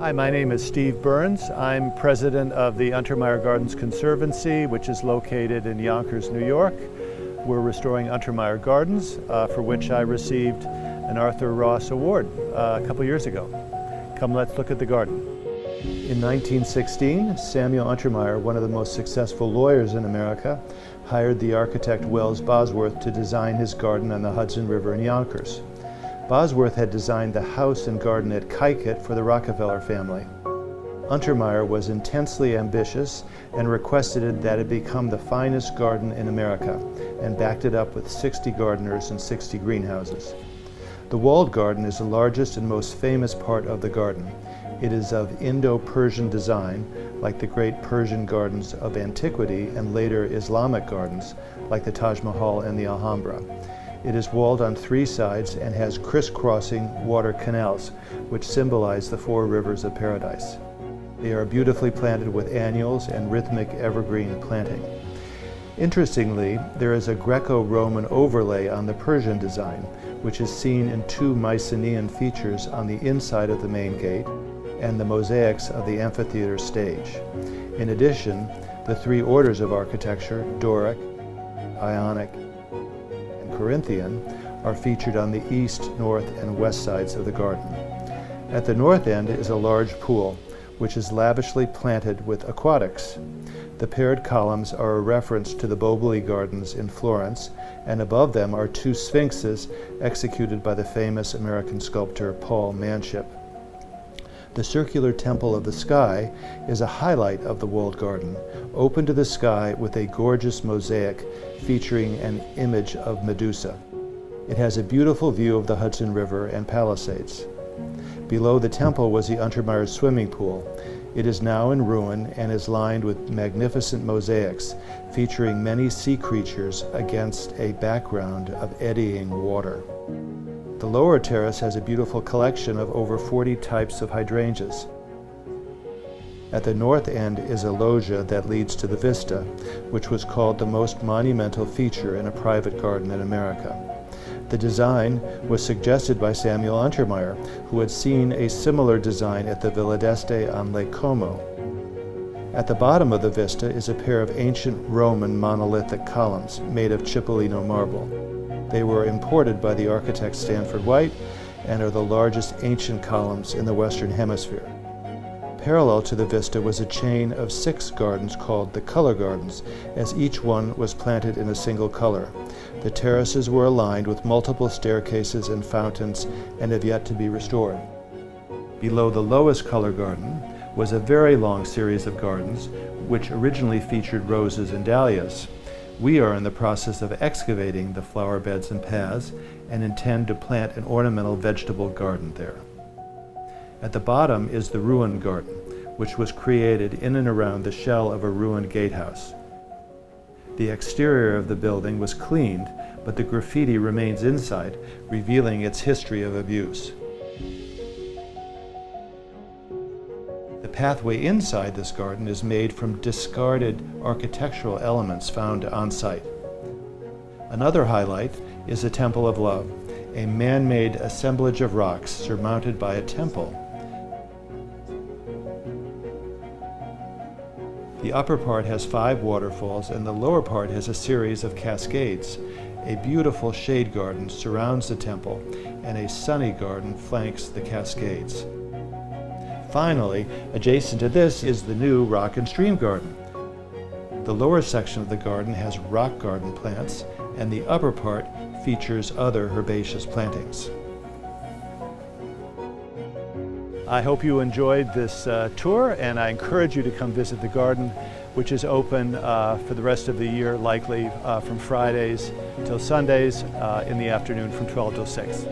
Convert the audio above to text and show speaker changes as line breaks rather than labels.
Hi, my name is Steve Byrns. I'm president of the Untermyer Gardens Conservancy, which is located in Yonkers, New York. We're restoring Untermyer Gardens, for which I received an Arthur Ross Award a couple years ago. Come, let's look at the garden. In 1916, Samuel Untermeyer, one of the most successful lawyers in America, hired the architect Wells Bosworth to design his garden on the Hudson River in Yonkers. Bosworth had designed the house and garden at Kykuit for the Rockefeller family. Untermeyer was intensely ambitious and requested that it become the finest garden in America, and backed it up with 60 gardeners and 60 greenhouses. The walled garden is the largest and most famous part of the garden. It is of Indo-Persian design, like the great Persian gardens of antiquity and later Islamic gardens, like the Taj Mahal and the Alhambra. It is walled on 3 sides and has crisscrossing water canals, which symbolize the 4 rivers of paradise. They are beautifully planted with annuals and rhythmic evergreen planting. Interestingly, there is a Greco-Roman overlay on the Persian design, which is seen in 2 Mycenaean features on the inside of the main gate and the mosaics of the amphitheater stage. In addition, the 3 orders of architecture, Doric, Ionic, Corinthian, are featured on the east, north, and west sides of the garden. At the north end is a large pool, which is lavishly planted with aquatics. The paired columns are a reference to the Boboli Gardens in Florence, and above them are 2 sphinxes executed by the famous American sculptor Paul Manship. The circular Temple of the Sky is a highlight of the walled garden, open to the sky with a gorgeous mosaic featuring an image of Medusa. It has a beautiful view of the Hudson River and Palisades. Below the temple was the Untermeyer swimming pool. It is now in ruin and is lined with magnificent mosaics featuring many sea creatures against a background of eddying water. The lower terrace has a beautiful collection of over 40 types of hydrangeas. At the north end is a loggia that leads to the Vista, which was called the most monumental feature in a private garden in America. The design was suggested by Samuel Untermeyer, who had seen a similar design at the Villa d'Este on Lake Como. At the bottom of the Vista is a pair of ancient Roman monolithic columns made of Cipollino marble. They were imported by the architect Stanford White and are the largest ancient columns in the Western Hemisphere. Parallel to the Vista was a chain of 6 gardens called the Color Gardens, as each one was planted in a single color. The terraces were aligned with multiple staircases and fountains and have yet to be restored. Below the lowest color garden was a very long series of gardens, which originally featured roses and dahlias. We are in the process of excavating the flower beds and paths and intend to plant an ornamental vegetable garden there. At the bottom is the ruined garden, which was created in and around the shell of a ruined gatehouse. The exterior of the building was cleaned, but the graffiti remains inside, revealing its history of abuse. The pathway inside this garden is made from discarded architectural elements found on site. Another highlight is the Temple of Love, a man-made assemblage of rocks surmounted by a temple. The upper part has 5 waterfalls and the lower part has a series of cascades. A beautiful shade garden surrounds the temple and a sunny garden flanks the cascades. Finally, adjacent to this is the new rock and stream garden. The lower section of the garden has rock garden plants and the upper part features other herbaceous plantings. I hope you enjoyed this tour, and I encourage you to come visit the garden, which is open for the rest of the year, likely from Fridays till Sundays in the afternoon from 12 till 6.